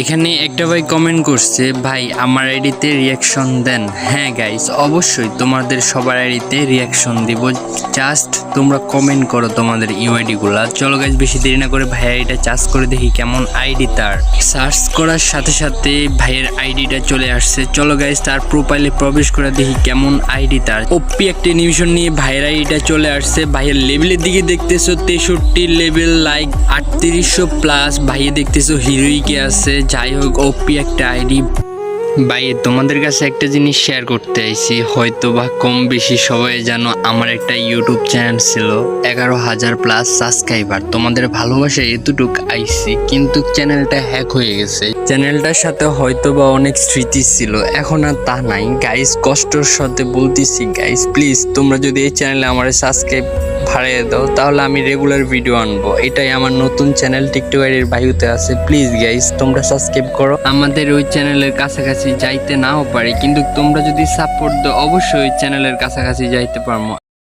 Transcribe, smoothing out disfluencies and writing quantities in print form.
এখানে একটা ভাই কমেন্ট করছে, ভাই আমার আইডিতে রিয়াকশন দেন। হ্যাঁ গাইস, অবশ্যই তোমাদের সবার আইডিতে রিয়াকশন দিব, জাস্ট তোমরা কমেন্ট করো তোমাদের ইউআইডি গুলা। চলো গাইস, বেশি দেরি না করে ভাইয়ের আইডিটা চার্জ করে দেখি কেমন আইডি তার। সার্চ করার সাথে সাথে ভাইয়ের আইডিটা চলে আসছে। চলো গাইস, তার প্রোফাইলে প্রবেশ করে দেখি কেমন আইডি তার। ওপি একটা নিমিশন নিয়ে ভাইয়ের আইডিটা চলে আসছে। ভাইয়ের লেভেলের দিকে দেখতেছো 63 লেভেল, লাইক 3800+। ভাইয়ে দেখতেছো হিরোইকে আছে। যাই হোক, ওপি একটা আইডি। ভাই তোমাদের কাছে একটা জিনিস শেয়ার করতে আইছি, হয়তো বা কম বেশি সবাই জানো আমার একটা ইউটিউব চ্যানেল ছিল, 11,000+ সাবস্ক্রাইবার। তোমাদের ভালোবাসা এতটুক আইছি, কিন্তু চ্যানেলটা হ্যাক হয়ে গেছে। চ্যানেলটার সাথে হয়তো বা অনেক স্মৃতি ছিল, এখন আর তা নাই। গাইস, কষ্টর সাথে বলতেছি গাইস, প্লিজ তোমরা যদি এই চ্যানেলে আমার সাবস্ক্রাইব ভাড়িয়ে দাও, তাহলে আমি রেগুলার ভিডিও আনবো। এটাই আমার নতুন চ্যানেল, টিকটকারের বায়ুতে আছে। প্লিজ গাইস, তোমরা সাবস্ক্রাইব করো। আমাদের ওই চ্যানেলের কাছাকাছি যাইতে নাও পারি, কিন্তু তোমরা যদি সাপোর্ট দাও অবশ্যই ওই চ্যানেলের কাছাকাছি যাইতে পারবো।